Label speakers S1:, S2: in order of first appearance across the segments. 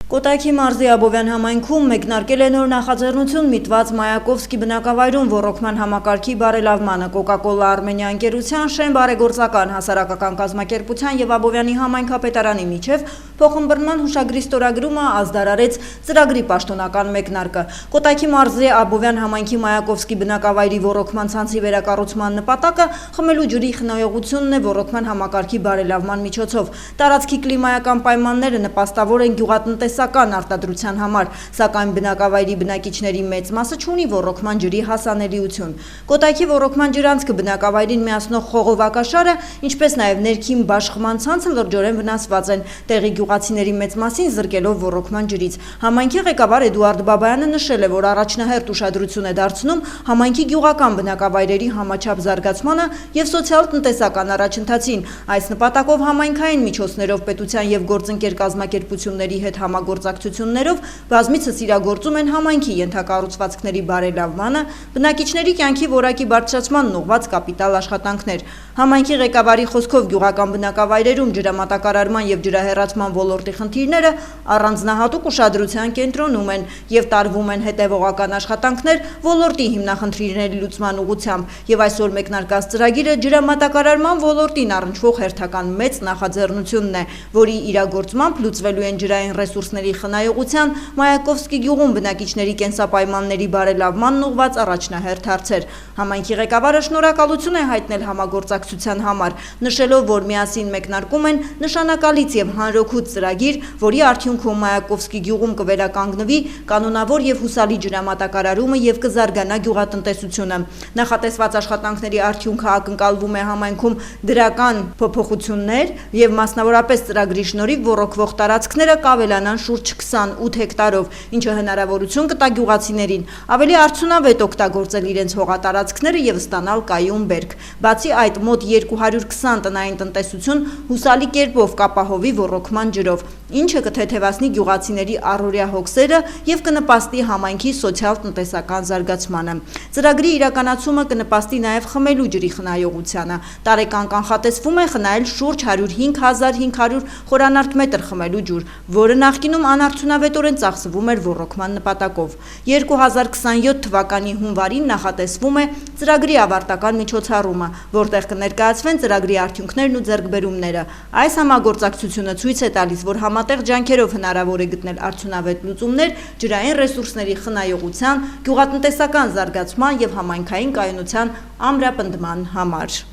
S1: Կոտայքի մարզի Աբովյան համայնքում մեկնարկել է նոր նախաձեռնություն միտված Մայակովսկի բնակավայրում ոռոգման համակարգի բարելավմանը Կոկա-կոլա Արմենիա ընկերության Շեն բարեգործական հասարակական կազմակերպության եւ Աբովյանի համայնքապետարանի միջև փոխըմբռնման հուշագրի ստորագրումը ազդարարեց ծրագրի պաշտոնական մեկնարկը։ Կոտայքի մարզի Աբովյան համայնքի Մայակովսկի բնակավայրի ոռոգման ցանցի վերակառուցման նպատակը խմելու ջրի խնայողությունն է ոռոգման համակարգի բարելավման միջոցով։ Տարածքի կլիմայական պայմանները նպաստավոր են գյուղատնտեսական արտադրության համար, սակայն բնակավայրի բնակիչների մեծ մասը չունի ոռոգման ջրի հասանելիություն։ Կոտայքի ոռոգման ջրանցքը բնակավայրին միացնող խողովակաշարը, ինչպես նաև ներքին բաշխման ցանցը լրջորեն վնասված են, տեղի գյուղացիների մեծ մասին զրկելով ոռոգման ջրից։ Համայնքի ղեկավար Էդուարդ Բաբայանը նշել է, որ առաջնահերթ ուշադրություն է դարձնում համայնքի գյուղական բնակավայրերի համաչափ զարգացմանը եւ սոցիալ-տնտեսական առաջընթացին։ Այս նպատակով համայնքային միջոցներով պետության եւ գործընկեր կազմակերպությունների հետ համագործակցություններով բազմիցս իրագործում են համայնքի ենթակառուցվածքների բարելավմանը, բնակիչների կյանքի որակի բարձրացմանն ուղղված կապիտալ աշխատանքներ։ Համայնքի ղեկավարի խոսքով գյուղական բնակավայրերում ջրամատակարարման եւ ջրահեռացման ոլորտի խնդիրները առանձնահատուկ ուշադրության կենտրոնում են եւ տարվում են հետեւողական աշխատանքներ ոլորտի հիմնախնդիրների լուծման ուղղությամբ եւ այսօր մեկնարկած ծրագիրը ջրամատակարարման ոլորտին առնչվող հերթական մեծ նախաձեռնությունն է, որի իրագործմամբ լուծվելու են ջրային ռեսուրսների խնայողության, Մայակովսկի գյուղում բնակիչների կենսապայմանների բարելավմանն ուղղված առաջնահերթ հարցեր։ Համայնքի ղեկավարը շնորհակալություն է հայտնել համագործակցության համար, նշելով, որ միասին մեկնարկում են նշանակալից եւ հանրօգուտ ծրագիր, որի արդյունքում Մայակովսկի գյուղում կվերականգնվի կանոնավոր եւ հուսալի ջրամատակարարումը եւ կզարգանա գյուղատնտեսությունը։ Նախատեսված աշխատանքների արդյունքը ակնկալվում է համայնքում դրական փոփոխություններ եւ մասնավորապես ծրագրի շնորհիվ ոռոգվող տարածքները կավելանան շուրջ 28 հեկտարով, ինչը հնարավորություն կտա գյուղացիներին ավելի արդյունավետ օգտագործել իրենց հողատարածքները եւ ստանալ կայուն բերք։ Բացի այդ, մոտ 220 տնային տնտեսություն հուսալի կերպով կապահովի ոռոգման ջրով, ինչը կթեթևացնի գյուղացիների առօրյա հոգսերը եւ կնպաստի համայնքի սոցիալ-տնտեսական զարգացմանը։ Ծրագրի իրականացումը կնպաստի նաեւ խմելու ջրի խնայողությանը։ Տարեկան կանխատեսվում է խնայել շուրջ 105,500 խորանարդ մետր խմելու ջուր, որը նախկինում անարդյունավետորեն ծախսվում էր ոռոգման նպատակով։ 2027 թվականի հունվարին նախատեսվում է ծրագրի ավարտական միջոցառումը, որտեղ կներկայացվեն ծրագրի արդյունքներն ու ձեռքբերումները։ Այս համագործակցությունը ցույց է տալիս, որ համատեղ ջանքերով հնարավոր է գտնել արդյունավետ լուծումներ ջրային ռեսուրսների խնայողության, գյուղատնտեսական զարգացման եւ համայնքային կայունության ամրապնդման համար։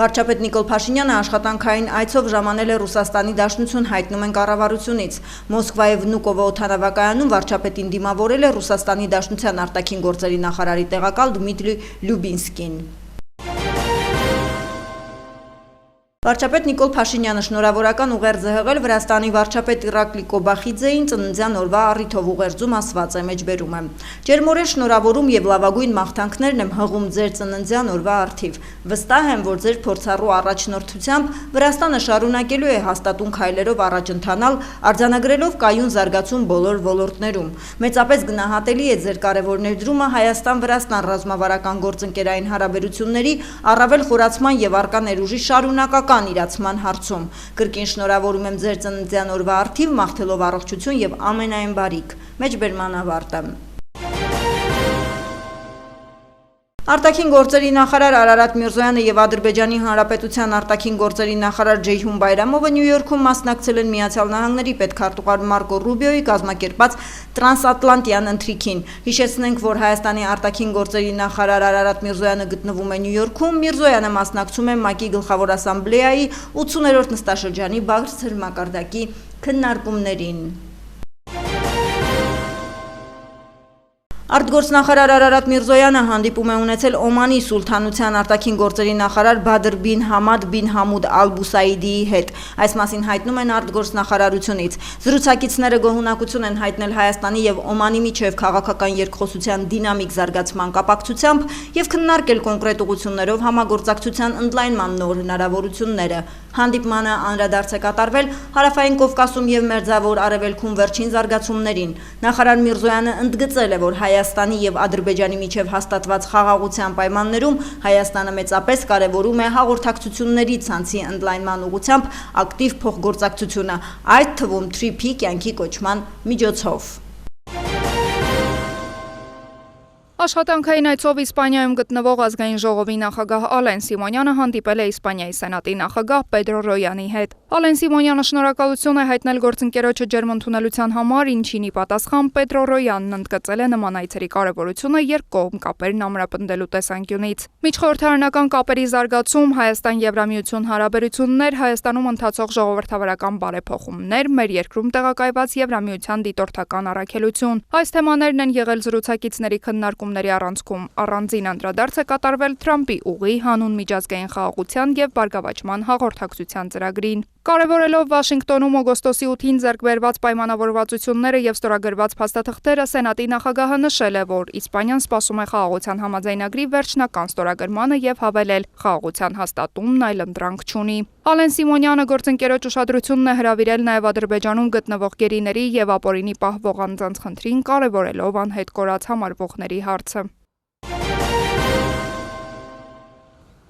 S1: Վարչապետ Նիկոլ Փաշինյանը աշխատանքային այցով ժամանել է Ռուսաստանի Դաշնություն, հայտնում են կառավարությունից։ Մոսկվայի Վնուկովո օդանավակայանում վարչապետին դիմավորել է Ռուսաստանի Դաշնության արտաքին գործերի նախարարի տեղակալ Դմիտրի Լյուբինսկին։ Վարչապետ Նիկոլ Փաշինյանը շնորհավորական ուղերձ է հղել Վրաստանի վարչապետ Իրակլի Կոբախիձեին ծննդյան օրվա առիթով ուղերձում ասված է մեջբերում է. Ջերմորեն շնորհավորում եւ լավագույն մաղթանքներն եմ հղում ձեր ծննդյան օրվա առթիվ։ Վստահ եմ, որ ձեր փորձառու առաջնորդությամբ Վրաստանը շարունակելու է հաստատուն քայլերով առաջ ընթանալ, արձանագրելով կայուն զարգացում բոլոր ոլորտներում։ Մեծապես գնահատելի է ձեր կարևոր ներդրումը Հայաստան-Վրաստան ռազմավարական գործընկերային հարաբերությունների առավել խորացման եւ առկա ներուժի շարունակական իրացման հարցում։ Կրկին շնորհավորում եմ ձեր ծննդյան օրվա առթիվ, մաղթելով առողջություն եւ ամենայն բարիք։ Մեջբերման ավարտը։ Արտաքին գործերի նախարար Արարատ Միրզոյանը եւ Ադրբեջանի Հանրապետության արտաքին գործերի նախարար Ջեյհուն Բայրամովը Նյու Յորքում մասնակցել են Միացյալ Նահանգների պետքարտուղար Մարկո Ռուբիոյի կազմակերպած տրանսատլանտյան ընթրիքին։ Հիշեցնենք, որ Հայաստանի արտաքին գործերի նախարար Արարատ Միրզոյանը գտնվում է Նյու Յորքում, Միրզոյանը մասնակցում է ՄԱԿ-ի գլխավոր ասամբլեայի 80-րդ նստաշրջանի բարձր մակարդակի քննարկումներին։ Արտգործնախարար Արարատ Միրզոյանը հանդիպում է ունեցել Օմանի Սուլթանության արտաքին գործերի նախարար Բադր բին Համադ բին Համուդ Ալ-Բուսայդիի հետ։ Այս մասին հայտնում են արտգործնախարարությունից։ Զրուցակիցները գոհունակություն են հայտնել Հայաստանի եւ Օմանի միջև քաղաքական երկխոսության դինամիկ զարգացման կապակցությամբ եւ քննարկել կոնկրետ ուղղություններով համագործակցության ընդլայնման նոր հնարավորությունները։ Հանդիպմանը անդրադարձ է կատարվել Հարավային Կովկասում եւ Մերձավոր Արևելքում վերջին զարգացումներին։ Նախարար Միրզոյանը ընդգծել է, որ Հայաստանի եւ Ադրբեջանի միջև հաստատված խաղաղության պայմաններում Հայաստանը մեծապես կարևորում է հաղորդակցությունների ցանցի ընդլայնման ուղղությամբ ակտիվ փոխգործակցությունը, այդ թվում TRIP-ի կյանքի կոչման միջոցով։
S2: Աշխատանքային այցով Իսպանիայում գտնվող ազգային ժողովի նախագահ Ալեն Սիմոնյանը հանդիպել է Իսպանիայի սենատի նախագահ Պեդրո Ռոյանի հետ։ Ալեն Սիմոնյանը շնորհակալություն է հայտնել գործընկերոջը ջերմընդունելության համար, ինչին ի պատասխան Պեդրո Ռոյանն ընդգծել է նման այցերի կարևորությունը երկկողմ կապերն ամրապնդելու տեսանկյունից։ Միջխորհրդարանական կապերի զարգացում, Հայաստան-Եվրամիություն հարաբերություններ, Հայաստանում ընթացող ժողովրդավարական բարեփոխումներ, մեր երկրում տեղակայված Եվրամիության դիտորդական առաքելություն։ Այս թեմաներն են եղել զրուցակիցների քննարկումների առանցքում։ Առանձին անդրադարձ է կատարվել Թրամփի ուղի հանուն միջազգային խաղաղության եւ բարգավաճման հաղորդակցության ծրագրին։ Կարևորելով Վաշինգտոնում օգոստոսի 8-ին ձեռք բերված պայմանավորվածությունները եւ ստորագրված փաստաթղթերը, Սենատի նախագահը նշել է, որ Իսպանիան սպասում է խաղաղության համաձայնագրի վերջնական ստորագրմանը եւ հավելել, խաղաղության հաստատումն այլընտրանք չունի։ Ալեն Սիմոնյանը գործընկերոջ ուշադրությունն է հրավիրել նաեւ Ադրբեջանում գտնվող գերիների եւ ապօրինի պահվող անձանց խնդրին, կարևորելով անհետ կորած համարվողների հարցը։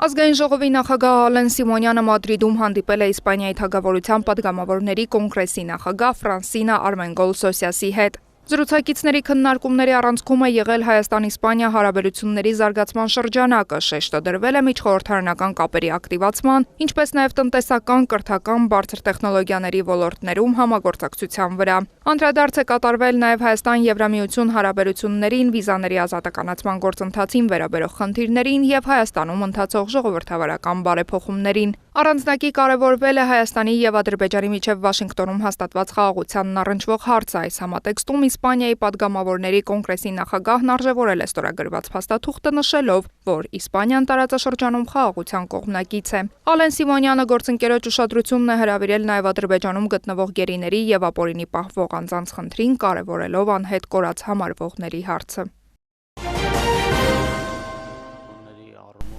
S2: Ազգային ժողովի նախագահ Ալեն Սիմոնյանը Մադրիդում հանդիպել է Իսպանիայի թագավորության պատգամավորների կոնգրեսի նախագահ Ֆրանսինա Արմենգոլ Սոսիասի հետ։ Զրուցակիցների քննարկումների առանցքում է եղել Հայաստան-Իսպանիա հարաբերությունների զարգացման շրջանակը, շեշտը դրվել է միջխորհրդարանական կապերի ակտիվացման, ինչպես նաև տնտեսական, կրթական, բարձր տեխնոլոգիաների ոլորտներում համագործակցության վրա։ Անդրադարձ է կատարվել նաև Հայաստան-Եվրամիություն հարաբերություններին, վիզաների ազատականացման գործընթացին վերաբերող խնդիրներին եւ Հայաստանում ընթացող ժողովրդավարական բարեփոխումներին։ Առանձնակի կարևորվել է Հայաստանի եւ Ադրբեջանի միջև Վաշինգտոնում հաստատված խաղաղությանն առնչվող հարցը։ Այս համատեքստում Իսպանիայի պատգամավորների կոնգրեսի նախագահն արժևորել է ստորագրված փաստաթուղթը, նշելով, որ Իսպանիան տարածաշրջանում խաղաղության կողմնակից է։ Ալեն Սիմոնյանը գործընկերոջ ուշադրությունն է հրավիրել նաև Ադրբեջանում գտնվող գերիների եւ ապօրինի պահվող անձանց խնդրին, կարևորելով անհետ կորած համարվողների հարցը։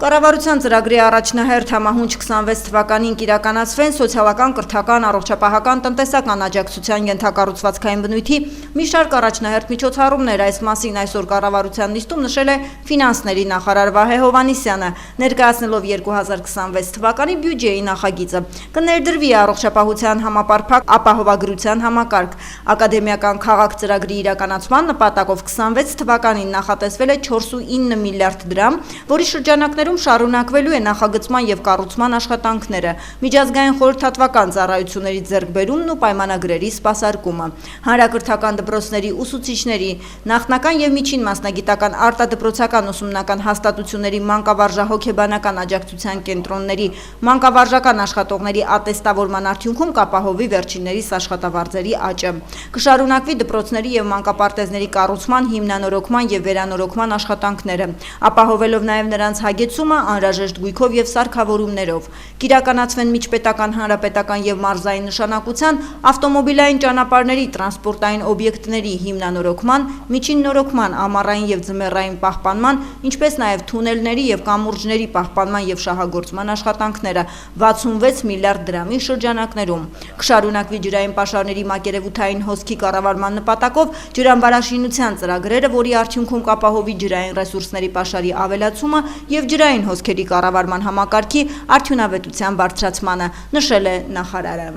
S1: Կառավարության ծրագրի առաջնահերթ համահունչ 26 թվականին կիրականացվեն սոցիալական, կրթական, առողջապահական, տնտեսական աջակցության ենթակառուցվածքային բնույթի մի շարք առաջնահերթ միջոցառումներ։ Այս մասին այսօր կառավարության նիստում նշել է ֆինանսների նախարար Վահե Հովհաննիսյանը, ներկայացնելով 2026 թվականի բյուջեի նախագիծը։ Կներդրվի առողջապահության համապարփակ ապահովագրության համակարգ։ Ակադեմիական քաղաք ծրագրի իրականացման նպատակով 26 թվականին նախատեսվել է 4.9 միլիարդ դրամ, որի շրջանակներում շարունակվելու է նախագծման եւ կառուցման աշխատանքները, միջազգային խորհրդատվական ծառայությունների ձեռքբերումն ու պայմանագրերի սպասարկումը, հանրակրթական դպրոցների ուսուցիչների, նախնական եւ միջին մասնագիտական արտադպրոցական ուսումնական հաստատությունների մանկավարժահոգեբանական աջակցության կենտրոնների մանկավարժական աշխատողների ատեստավորման արդյունքում կապահովի վերջիններիս աշխատավարձերի աճը։ Կշարունակվի դպրոցների եւ մանկապարտեզների կառուցման, հիմնանորոգման եւ վերանորոգման աշխատանքները, ապահովելով նաեւ նրանց հագեցումը անհրաժեշտ գույքով եւ սարքավորումներով։ Կիրականացվեն միջպետական, հանրապետական եւ մարզային նշանակության ավտոմոբիլային ճանապարհների, տրանսպորտային օբյեկտների հիմնանորոգման, միջին նորոգման, ամառային եւ ձմեռային պահպանման, ինչպես նաեւ թունելների եւ կամուրջների պահպանման եւ շահագործման աշխատանքները 66 միլիարդ դրամի շրջանակներում։ Կշարունակվի ջրային պաշարների մակերևութային հոսքի կառավարման նպատակով ջրամբարաշինության ծրագրերը, որի արդյունքում կապահովի ջրային ռեսուրսների պաշարի ավելացումը եւ ջրային հոսքերի կառավարման համակարգի արդյունավետության բարձրացմանը, նշել է նախարարը։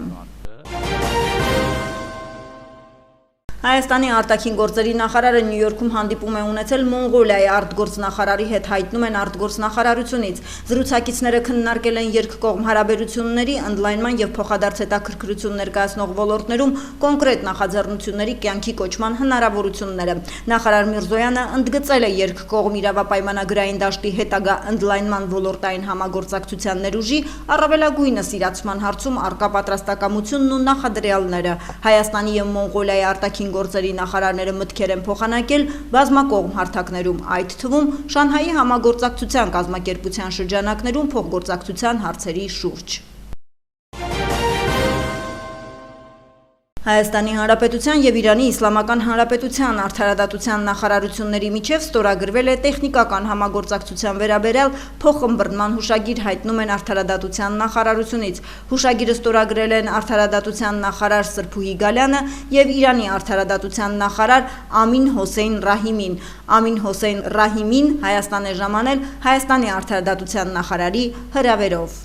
S1: Հայաստանի արտաքին գործերի նախարարը Նյու Յորքում հանդիպում է ունեցել Մոնղոլիայի արտգործնախարարի հետ, հայտնում են արտգործնախարարությունից։ Զրուցակիցները քննարկել են երկկողմ հարաբերությունների ընդլայնման եւ փոխադարձ հետաքրքրություն ներկայացնող ոլորտներում կոնկրետ նախաձեռնությունների կյանքի կոչման հնարավորությունները։ Նախարար Միրզոյանը ընդգծել է երկկողմ իրավապայմանագրային դաշտի հետագա ընդլայնման ոլորտային համագործակցության ներուժի, առավելագույնս իրացման հարցում առկա պատրաստակամությունն ու նախադրյալները։ Հայաստանի եւ Մոնղոլիայի արտաքին գործերի նախարարները մտքեր են փոխանակել բազմակողմ հարթակներում, այդ թվում Շանհայի համագործակցության կազմակերպության շրջանակներում փոխգործակցության հարցերի շուրջ։ Հայաստանի Հանրապետության եւ Իրանի Իսլամական Հանրապետության արդարադատության նախարարությունների միջև ստորագրվել է տեխնիկական համագործակցության վերաբերյալ փոխըմբռնման հուշագիր, հայտնում են արդարադատության նախարարությունից։ Հուշագիրը ստորագրել են արդարադատության նախարար Սրփուհի Գալյանը եւ Իրանի արդարադատության նախարար Ամին Հոսեյն Ռահիմին։ Ամին Հոսեյն Ռահիմին Հայաստան է ժամանել Հայաստանի արդարադատության նախարարի հրավերով։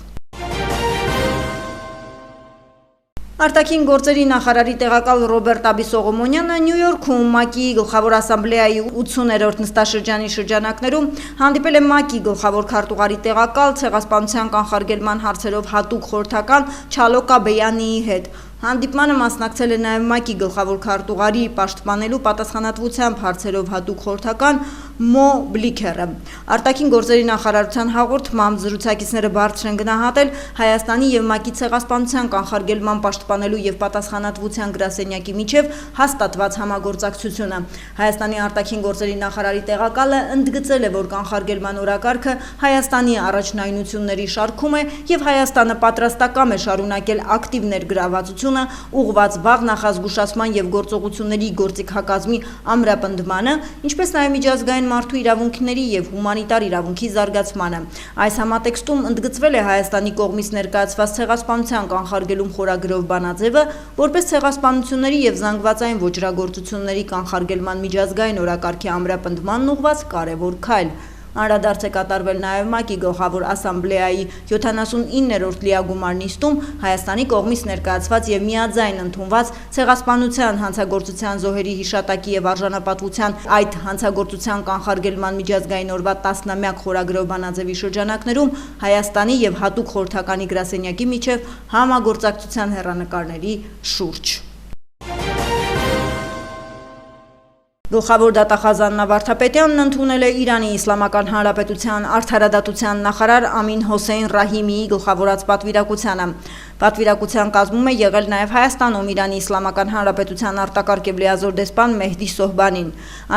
S1: Արտաքին գործերի նախարարի տեղակալ Ռոբերտ Աբիսողոմոնյանը Նյու Յորքում ՄԱԿ-ի գլխավոր ասամբլեայի 80-րդ նստաշրջանի շրջանակներում հանդիպել է ՄԱԿ-ի գլխավոր քարտուղարի տեղակալ ցեղասպանության կանխարգելման հարցերով հատուկ խորհրդական Չալոկա Բեյանիի հետ։ Հանդիպմանը մասնակցել է նաև ՄԱԿ-ի գլխավոր քարտուղարի պաշտպանելու պատասխանատվությամբ հարցերով հատուկ խորհրդական Մո Բլիքերը։ Արտաքին գործերի նախարարության հաղորդմամբ զրուցակիցները բարձր են գնահատել Հայաստանի եւ ՄԱԿ-ի ցեղասպանության կանխարգելման պաշտպանելու եւ պատասխանատվության գրասենյակի միջև հաստատված համագործակցությունը։ Հայաստանի արտաքին գործերի նախարարի տեղակալը ընդգծել է, որ կանխարգելման օրակարգը Հայաստանի առաջնայնությունների շարքում է եւ Հայաստանը պատրաստակամ է շարունակել ակտիվ ներգրավվածություն ուղղված վաղ նախազգուշացման եւ գործողությունների գործիքակազմի ամրապնդմանը, ինչպես նաեւ միջազգային մարդու իրավունքների եւ հումանիտար իրավունքի զարգացմանը։ Այս համատեքստում ընդգծվել է Հայաստանի կողմից ներկայացված ցեղասպանության կանխարգելում խորագրով բանաձևը, որպես ցեղասպանությունների եւ զանգվածային ոճրագործությունների կանխարգելման միջազգային օրակարգի ամրապնդմանն ուղղված կարևոր քայլ։ Անդրադարձ է կատարվել նաև ՄԱԿ-ի գլխավոր ասամբլեայի 79-րդ լիագումար նիստում Հայաստանի կողմից ներկայացված եւ միաձայն ընդունված ցեղասպանության հանցագործության զոհերի հիշատակի եւ արժանապատվության այդ հանցագործության կանխարգելման միջազգային օրվա 10-ամյակ խորագրով բանաձևի շրջանակներում Հայաստանի եւ հատուկ խորհրդականի գրասենյակի միջև համագործակցության հեռանկարների շուրջ։ Գլխավոր դատախազ Աննա Վարդապետյանն ընդունել է Իրանի Իսլամական Հանրապետության արդարադատության նախարար Ամին Հոսեյն Ռահիմիի գլխավորած պատվիրակությանը։ Պատվիրակության կազմում է եղել նաև Հայաստանում Իրանի Իսլամական Հանրապետության արտակարգ եւ լիազոր դեսպան Մեհդի Սոհբանին։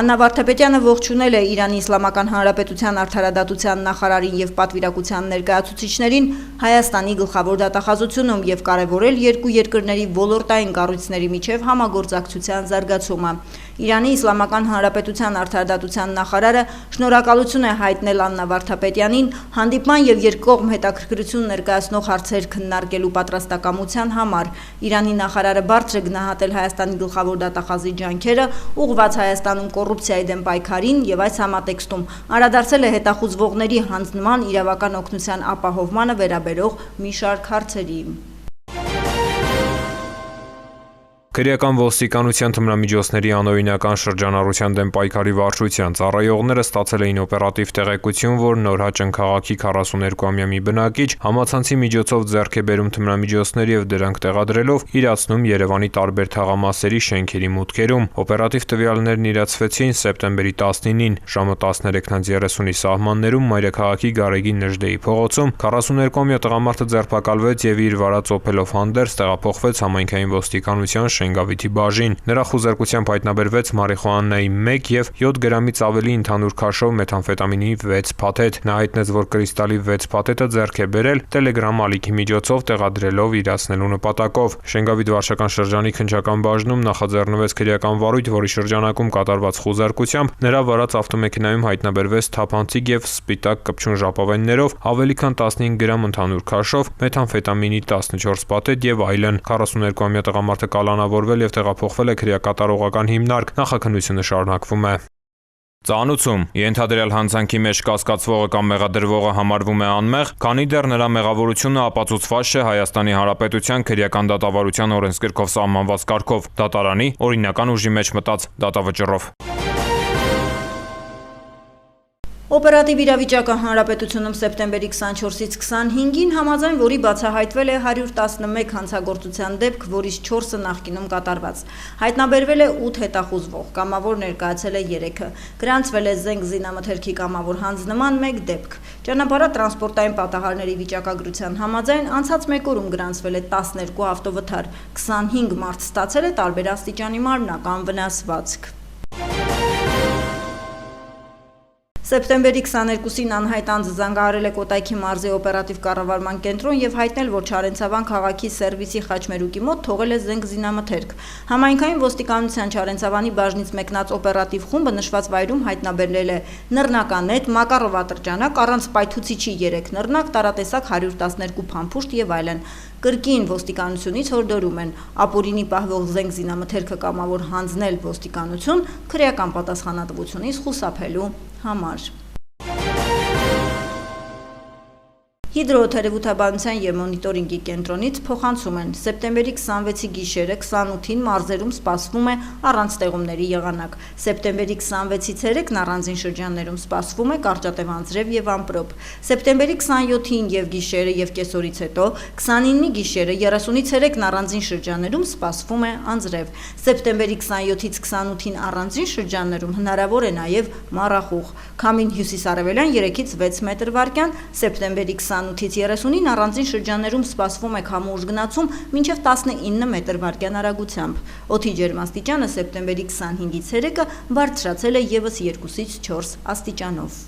S1: Աննա Վարդապետյանը ողջունել է Իրանի Իսլամական Հանրապետության արդարադատության նախարարին եւ պատվիրակության ներկայացուցիչներին Հայաստանի գլխավոր դատախազությունում եւ կարեւորել երկու երկրների ոլորտային կառույցների միջև համագործակցության զարգացումը։ Իրանի Իսլամական Հանրապետության արդարադատության նախարարը շնորհակալություն է հայտնել Աննա Վարդապետյանին հանդիպման եւ երկկողմ հետաքրքրություն ներկայացնող հարցեր քննարկելու պատրաստակամության համար։ Իրանի նախարարը բարձր է գնահատել Հայաստանի գլխավոր դատախազի ջանքերը ուղղված Հայաստանում կոռուպցիայի դեմ պայքարին եւ այս համատեքստում անդրադարձել է հետախուզվողների հանձնման իրավական օգնության ապահովմանը վերաբերող մի շարք հարցերի։
S3: Քրեական ոստիկանության թմրամիջոցների անօրինական շրջանառության դեմ պայքարի վարչության ծառայողները ստացել էին օպերատիվ տեղեկություն, որ Նորհաճն քաղաքի 42-ամյա մի բնակիչ համացանցի միջոցով ձեռք է բերում թմրամիջոցներ եւ դրանք տեղադրելով իրացնում Երևանի տարբեր թաղամասերի շենքերի մուտքերում։ Օպերատիվ տվյալներն իրացվեցին սեպտեմբերի 19-ին ժամը 13:30-ի սահմաններում Մայրաքաղաքի Գարեգի Նժդեի փողոցում 42-ամյա տղամարդը ձերբակալվեց եւ իր վարած օփելով հանդերձ տեղափոխվեց համայնքային ոստիկանության Շենգավիթի բաժին։ Նրա խուզարկությամբ հայտնաբերվեց մարիխուանայի 1 եւ 7 գրամից ավելի ընդհանուր քաշով մեթամֆետամինի 6 փաթեթ։ Նա հայտնեց, որ կրիստալի 6 փաթեթը ձեռք է բերել Telegram ալիքի միջոցով տեղադրելով իրացնելու նպատակով։ Շենգավիթ վարչական շրջանի քննչական բաժնում նախաձեռնվեց քրեական վարույթ, որի շրջանակում կատարված խուզարկությամբ նրա վարած ավտոմեքենայում հայտնաբերվեց թափանցիկ եւ սպիտակ կպչուն ժապավեններով ավելի քան 15 գրամ ընդհանուր քաշով մեթամֆետամինի 14 փաթեթ եւ այլն։ 42-ամյա տղամարդը կալանավորվել եւ տեղափոխվել է քրեակատարողական հիմնարկ։ Նախաքննությունը շարունակվում է։ Ծանուցում ենթադրյալ հանցանքի մեջ կասկածվողը կամ մեղադրվողը համարվում է անմեղ, քանի դեռ նրա մեղավորությունը ապացուցված չէ Հայաստանի Հանրապետության քրեական դատավարության օրենսգրքով սահմանված կարգով, դատարանի օրինական ուժի մեջ մտած դատավճռով։
S1: Օպերատիվ իրավիճակը հանրապետությունում սեպտեմբերի 24-ից 25-ին համաձայն, որի բացահայտվել է 111 հանցագործության դեպք, որից 4-ը նախկինում կատարված։ Հայտնաբերվել է 8 հետախուզվող, կամավոր ներկայացել է 3-ը, գրանցվել է զենք զինամթերքի կամավոր հանձնման 1 դեպք։ Ճանապարհատրանսպորտային պատահարների վիճակագրության համաձայն անցած մեկ օրում գրանցվել է 12 ավտովթար, 25 մարդ ստացել է տարբեր աստիճանի մարմնական վնասվածք։ Սեպտեմբերի 22-ին անհայտ անձը զանգահարել է Կոտայքի մարզի օպերատիվ կառավարման կենտրոն եւ հայտնել, որ Չարենցավան քաղաքի սերվիսի խաչմերուկի մոտ թողել է զենք զինամթերք։ Համայնքային ոստիկանության Չարենցավանի բաժնից մեկնած օպերատիվ խումբը նշված վայրում հայտնաբերել է նռնականետ, Մակարով ատրճանակ, առանց պայթուցիչի 3 նռնակ, տարատեսակ 112 փամփուշտ եւ այլն։ Կրկին ոստիկանությունից հորդորում են ապօրինի պահվող զենք զինամթերքը կամավոր հանձնել ոստիկանություն քրեական պատասխանատվությունից խուսափելու համար։ Հիդրոթերապևտաբանության եւ մոնիտորինգի կենտրոնից փոխանցում են սեպտեմբերի 26-ի գիշերը 28-ին մարզերում սպասվում է առանց տեղումների եղանակ։ Սեպտեմբերի 26-ից ցերեկն առանձին շրջաններում սպասվում է կարճատև անձրև եւ ամպրոպ։ Սեպտեմբերի 27-ին եւ գիշերը եւ կեսօրից հետո 29-ի գիշերը 30-ից ցերեկն առանձին շրջաններում սպասվում է անձրև։ Սեպտեմբերի 27-ից 28-ին առանձին շրջաններում հնարավոր է նաեւ մառախուղ։ Քամին հյուսիսարևելյան 3-ից 6 մետր/վայրկյան, սեպտեմբերի 28-ից 30-ին առանձին շրջաններում սպասվում է քամու ուժգնացում մինչև 19 մետր/վայրկյան արագությամբ։ Օդի ջերմաստիճանը սեպտեմբերի 25-ից ցերեկը բարձրացել է եւս 2-ից 4 աստիճանով։